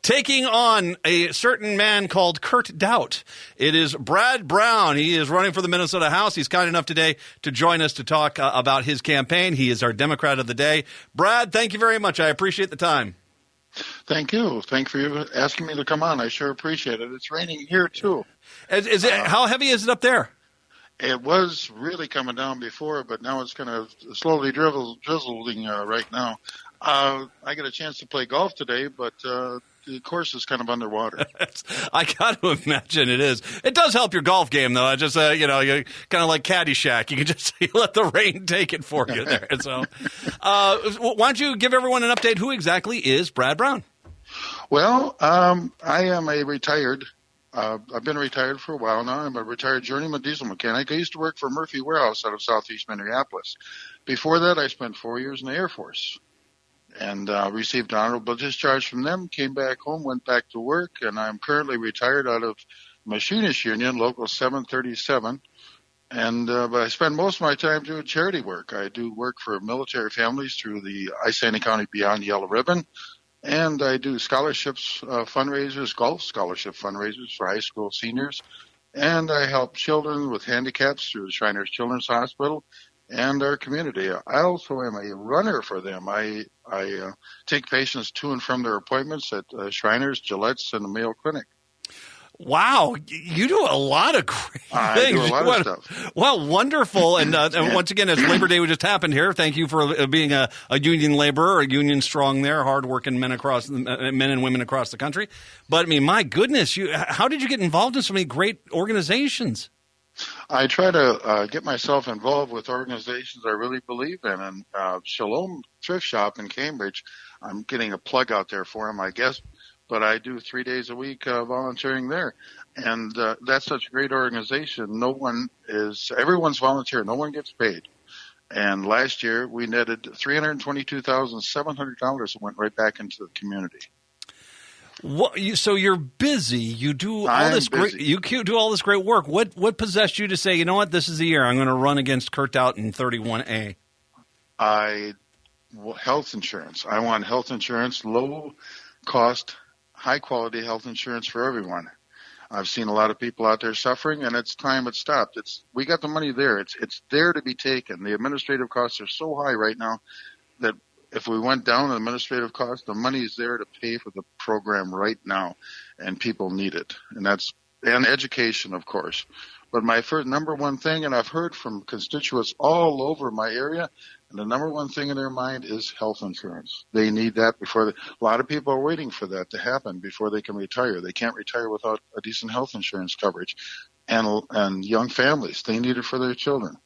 taking on a certain man called Kurt Doubt. It is Brad Brown. He is running for the Minnesota House. He's kind enough today to join us to talk about his campaign. He is our Democrat of the day. Brad, thank you very much. I appreciate the time. Thank you. Thank you for asking me to come on. I sure appreciate it. It's raining here, too. How heavy is it up there? It was really coming down before, but now it's kind of slowly drizzling right now. I got a chance to play golf today, but the course is kind of underwater. I got to imagine it is. It does help your golf game, though. I just, you're kind of like Caddyshack. You can just let the rain take it for you there. So, why don't you give everyone an update? Who exactly is Brad Brown? Well, I am a retired. I've been retired for a while now. I'm a retired journeyman diesel mechanic. I used to work for Murphy Warehouse out of southeast Minneapolis. Before that, I spent 4 years in the Air Force and received an honorable discharge from them, came back home, went back to work, and I'm currently retired out of Machinists Union, Local 737. And but I spend most of my time doing charity work. I do work for military families through the Iceni County Beyond Yellow Ribbon. And I do scholarships, fundraisers, golf scholarship fundraisers for high school seniors. And I help children with handicaps through the Shriners Children's Hospital and our community. I also am a runner for them. I take patients to and from their appointments at Shriners, Gillette's, and the Mayo Clinic. Wow, you do a lot of great things. I do a lot of stuff. Well, wonderful. And once again, as Labor Day just happened here, thank you for being a union laborer, a union strong there, hardworking men and women across the country. But, I mean, my goodness, how did you get involved in so many great organizations? I try to get myself involved with organizations I really believe in. And Shalom Thrift Shop in Cambridge, I'm getting a plug out there for them, I guess. But I do 3 days a week volunteering there. And that's such a great organization. Everyone's volunteer. No one gets paid. And last year we netted $322,700 that went right back into the community. So you're busy. You do all this great. You do all this great work. What possessed you to say, you know what, this is the year I'm going to run against Kurt Doubt in 31A? Health insurance. I want health insurance, low cost, high-quality health insurance for everyone. I've seen a lot of people out there suffering, and it's time it stopped. We got the money there. It's there to be taken. The administrative costs are so high right now that if we went down in administrative costs, the money is there to pay for the program right now, and people need it. And education, of course. But my number one thing, and I've heard from constituents all over my area, and the number one thing in their mind is health insurance. They need that a lot of people are waiting for that to happen before they can retire. They can't retire without a decent health insurance coverage. And young families, they need it for their children.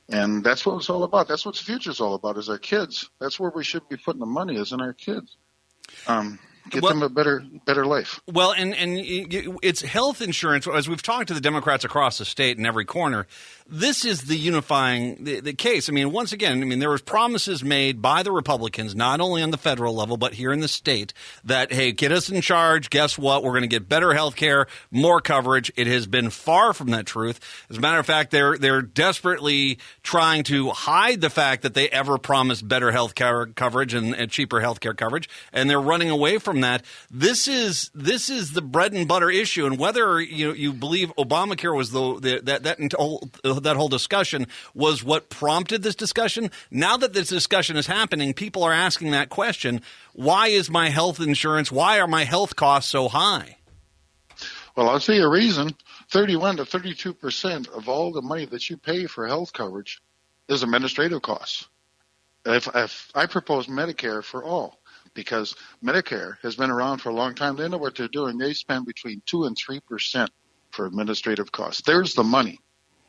And that's what it's all about. That's what the future's all about, is our kids. That's where we should be putting the money, is in our kids. Get them a better life. Well, and it's health insurance. As we've talked to the Democrats across the state in every corner, this is the unifying the case. I mean, once again, there was promises made by the Republicans, not only on the federal level, but here in the state, that, hey, get us in charge. Guess what? We're going to get better health care, more coverage. It has been far from that truth. As a matter of fact, they're desperately trying to hide the fact that they ever promised better health care coverage and cheaper health care coverage, and they're running away from that. This is the bread and butter issue, and whether you believe Obamacare was that whole discussion was what prompted this discussion. Now that this discussion is happening, people are asking that question: why is my health insurance? Why are my health costs so high? Well, I'll tell you a reason. 31 to 32% of all the money that you pay for health coverage is administrative costs. If I propose Medicare for all, because Medicare has been around for a long time. They know what they're doing. They spend between 2 and 3% for administrative costs. There's the money.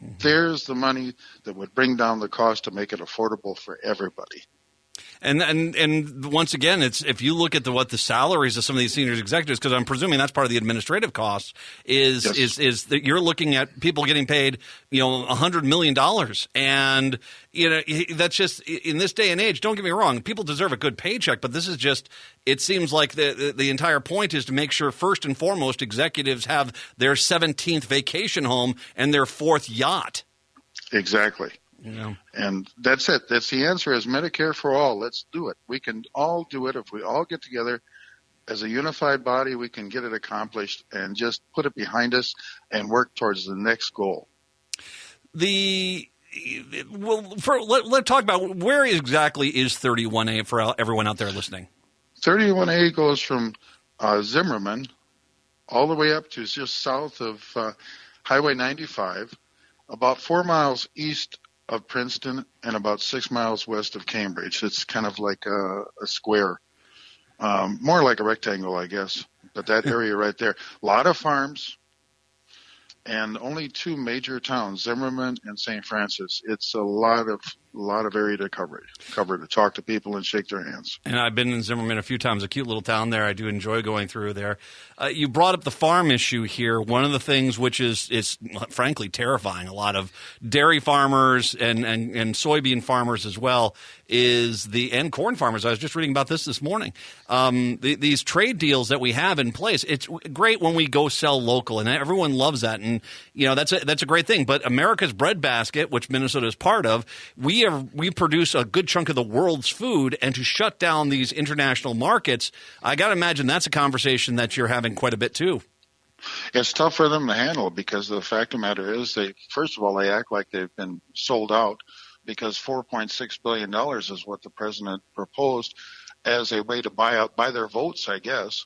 Mm-hmm. There's the money that would bring down the cost to make it affordable for everybody. And once again, it's if you look at what the salaries of some of these senior executives, because I'm presuming that's part of the administrative costs, is that you're looking at people getting paid, $100 million, and that's just in this day and age. Don't get me wrong, people deserve a good paycheck, but this is just. It seems like the entire point is to make sure first and foremost executives have their 17th vacation home and their 4th yacht. Exactly. And that's it. That's the answer, is Medicare for all. Let's do it. We can all do it if we all get together as a unified body, we can get it accomplished and just put it behind us and work towards the next goal. Let's talk about where exactly is 31A for everyone out there listening. 31A goes from Zimmerman all the way up to just south of Highway 95, about 4 miles east of Princeton and about 6 miles west of Cambridge. It's kind of like a square, more like a rectangle, I guess. But that area right there, a lot of farms, and only 2 major towns, Zimmerman and St. Francis. It's a lot of area to cover, to talk to people and shake their hands. And I've been in Zimmerman a few times, a cute little town there. I do enjoy going through there. You brought up the farm issue here. One of the things which is frankly terrifying, a lot of dairy farmers and soybean farmers as well, and corn farmers. I was just reading about this morning. These trade deals that we have in place, it's great when we go sell local, and everyone loves that. And, that's a great thing. But America's breadbasket, which Minnesota is part of, we produce a good chunk of the world's food, and to shut down these international markets, I got to imagine that's a conversation that you're having quite a bit too. It's tough for them to handle because the fact of the matter is they act like they've been sold out because $4.6 billion is what the president proposed as a way to buy their votes, I guess.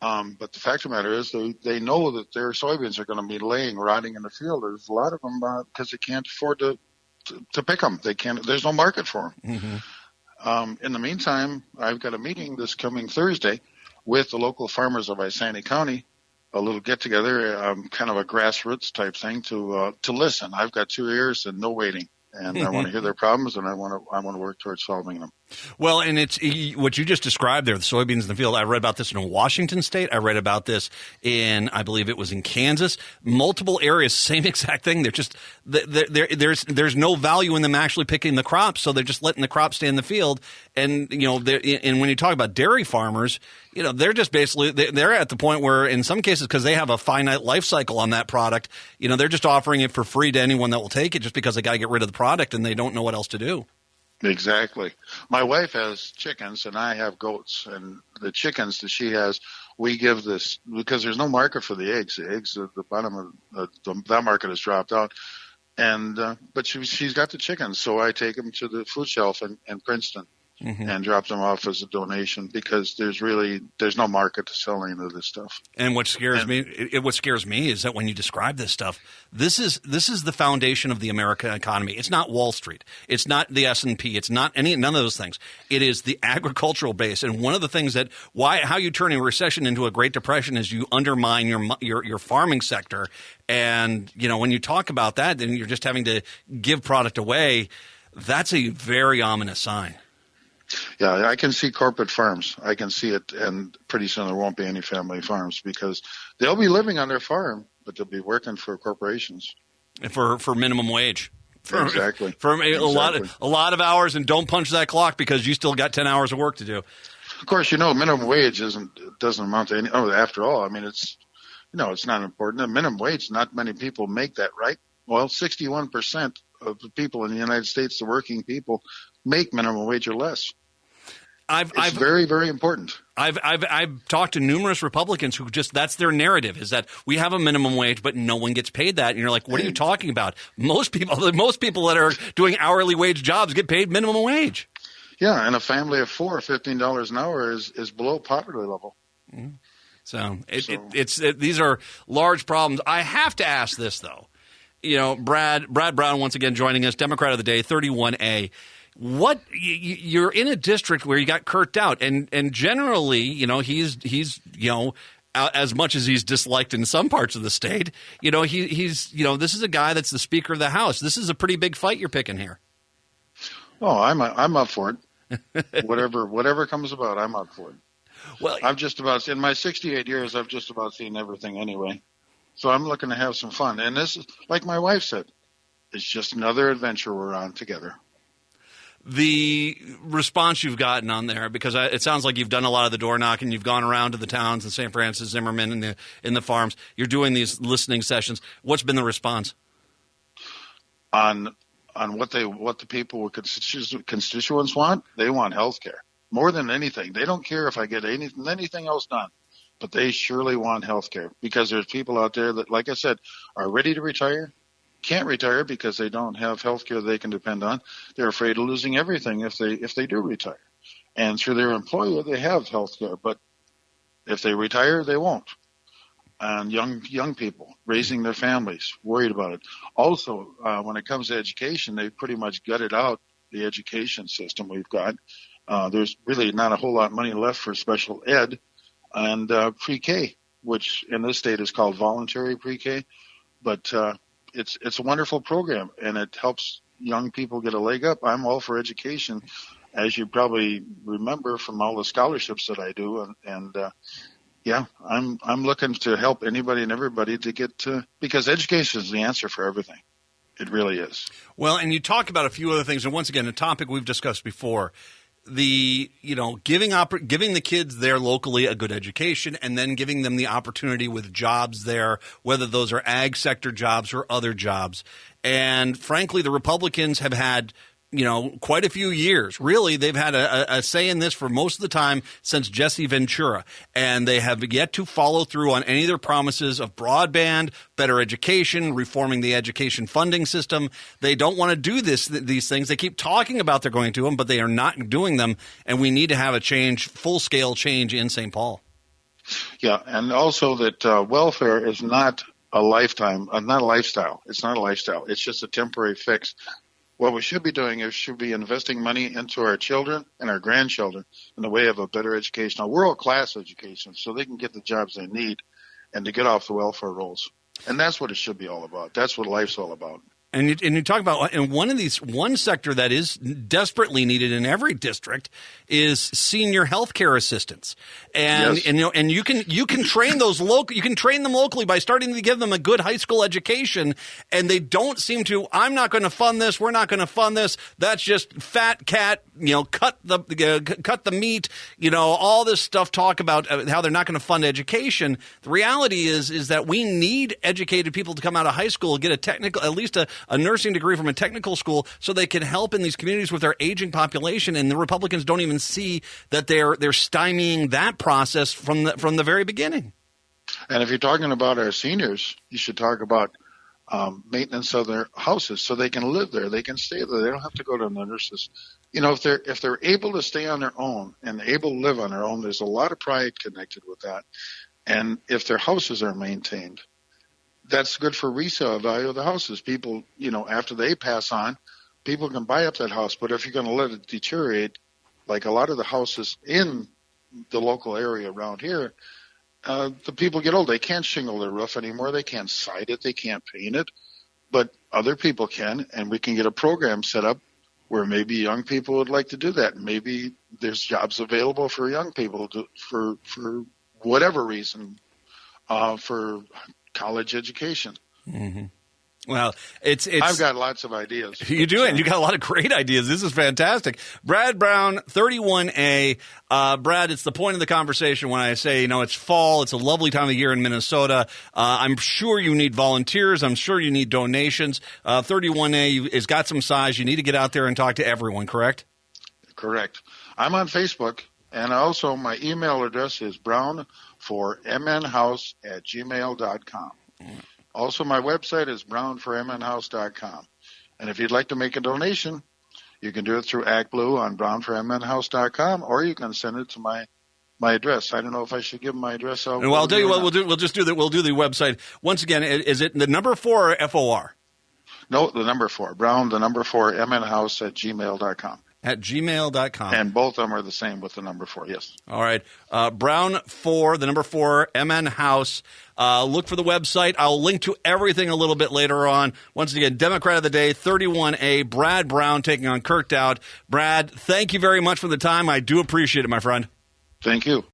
But the fact of the matter is they know that their soybeans are going to be rotting in the field. There's a lot of them because they can't afford to pick them. They can't. There's no market for them. Mm-hmm. In the meantime, I've got a meeting this coming Thursday with the local farmers of Iceni County, a little get together, kind of a grassroots type thing to listen. I've got 2 ears and no waiting. And I want to hear their problems, and I want to work towards solving them. Well, and it's what you just described there, the soybeans in the field. I read about this in Washington State. I read about this I believe it was in Kansas. Multiple areas, same exact thing. They're just there's no value in them actually picking the crops, so they're just letting the crop stay in the field. And and when you talk about dairy farmers, they're just basically they're at the point where in some cases, because they have a finite life cycle on that product, they're just offering it for free to anyone that will take it, just because they got to get rid of the product and they don't know what else to do. Exactly. My wife has chickens and I have goats, and the chickens that she has, we give this because there's no market for the eggs. The eggs at the bottom of that market has dropped out. And but she's got the chickens, so I take them to the food shelf in Princeton. Mm-hmm. And drop them off as a donation because there's no market to sell any of this stuff. And what scares me is that when you describe this stuff, this is the foundation of the American economy. It's not Wall Street. It's not the S&P. It's not none of those things. It is the agricultural base. And one of the things how you turn a recession into a Great Depression is you undermine your farming sector. And when you talk about that, then you're just having to give product away. That's a very ominous sign. Yeah, I can see corporate farms. I can see it, and pretty soon there won't be any family farms because they'll be living on their farm, but they'll be working for corporations. For minimum wage. Exactly. A lot of hours, and don't punch that clock because you still got 10 hours of work to do. Of course, minimum wage doesn't amount to any. Oh, after all, I mean, it's not important. The minimum wage, not many people make that, right? Well, 61% of the people in the United States, the working people, make minimum wage or less. It's very, very important. I've talked to numerous Republicans who that's their narrative is that we have a minimum wage, but no one gets paid that. And you're like, what are you talking about? Most people that are doing hourly wage jobs get paid minimum wage. Yeah, and a family of 4, $15 an hour is below poverty level. Mm-hmm. So these are large problems. I have to ask this though. Brad Brown once again joining us, Democrat of the Day, 31A. What you're in a district where you got Kurt Dowd, and generally, he's as much as he's disliked in some parts of the state, he's this is a guy that's the Speaker of the House. This is a pretty big fight you're picking here. Oh, I'm up for it. whatever comes about, I'm up for it. Well, I've just about in my 68 years, I've just about seen everything anyway. So I'm looking to have some fun. And this is, like my wife said, it's just another adventure we're on together. The response you've gotten on there, because it sounds like you've done a lot of the door knocking, you've gone around to the towns in St. Francis, Zimmerman, in the farms. You're doing these listening sessions. What's been the response? On what the people, constituents want? They want health care. more than anything. They don't care if I get anything else done, but they surely want health care, because there's people out there that, like I said, are ready to retire, can't retire because they don't have health care they can depend on. They're afraid of losing everything if they do retire. And through their employer, they have health care, but if they retire, they won't. And young people raising their families, worried about it. Also, when it comes to education, they pretty much gutted out the education system we've got. There's really not a whole lot of money left for special ed and pre-K, which in this state is called voluntary pre-K. But it's a wonderful program, and it helps young people get a leg up. I'm all for education, as you probably remember from all the scholarships that I do, yeah, I'm looking to help anybody and everybody to get to, because education is the answer for everything. It really is. Well, and you talk about a few other things, and once again, a topic we've discussed before. Giving the kids there locally a good education, and then giving them the opportunity with jobs there, whether those are ag sector jobs or other jobs. And frankly, the Republicans have had quite a few years. Really, they've had a say in this for most of the time since Jesse Ventura, and they have yet to follow through on any of their promises of broadband, better education, reforming the education funding system. They don't want to do these things. They keep talking about they're going to them, but they are not doing them, and we need to have a change, full-scale change in St. Paul. Yeah, and also that welfare is not a lifetime, not a lifestyle. It's not a lifestyle. It's just a temporary fix. What we should be doing is should be investing money into our children and our grandchildren in the way of a better education, a world-class education, so they can get the jobs they need and to get off the welfare rolls. And that's what it should be all about. That's what life's all about. And you talk about, and one sector that is desperately needed in every district is senior health care assistance. And yes. and you can train those you can train them locally by starting to give them a good high school education, and they don't seem to. I'm not going to fund this. We're not going to fund this. That's just fat cat. Cut the meat. All this stuff. Talk about how they're not going to fund education. The reality is that we need educated people to come out of high school, get a technical, at least a nursing degree from a technical school, so they can help in these communities with their aging population. And the Republicans don't even see that they're stymieing that process from the very beginning. And if you're talking about our seniors, you should talk about maintenance of their houses so they can live there, they can stay there, they don't have to go to the nurses. If they're able to stay on their own and able to live on their own, there's a lot of pride connected with that. And if their houses are maintained, that's good for resale value of the houses. People, after they pass on, people can buy up that house. But if you're going to let it deteriorate, like a lot of the houses in the local area around here, the people get old. They can't shingle their roof anymore. They can't side it. They can't paint it. But other people can, and we can get a program set up where maybe young people would like to do that. Maybe there's jobs available for young people for whatever reason, for college education. Mm-hmm. Well, it's I've got lots of ideas. You do, and you got a lot of great ideas. This is fantastic. Brad Brown, 31A. Brad, it's the point of the conversation when I say, it's fall. It's a lovely time of year in Minnesota. I'm sure you need volunteers. I'm sure you need donations. 31A has got some size. You need to get out there and talk to everyone, correct? Correct. I'm on Facebook, and also my email address is brownformnhouse@gmail.com. Also, my website is brownformnhouse.com. And if you'd like to make a donation, you can do it through ActBlue on brownformnhouse.com, or you can send it to my address. I don't know if I should give my address out. Well, I'll tell you what we'll just do that. We'll do the website. Once again, is it the number 4 or FOR? No, the number 4. Brown, the number 4, mnhouse@gmail.com. At gmail.com. And both of them are the same with the number 4, yes. All right. Brown 4, the number 4, MN House. Look for the website. I'll link to everything a little bit later on. Once again, Democrat of the Day, 31A, Brad Brown taking on Kirk Dowd. Brad, thank you very much for the time. I do appreciate it, my friend. Thank you.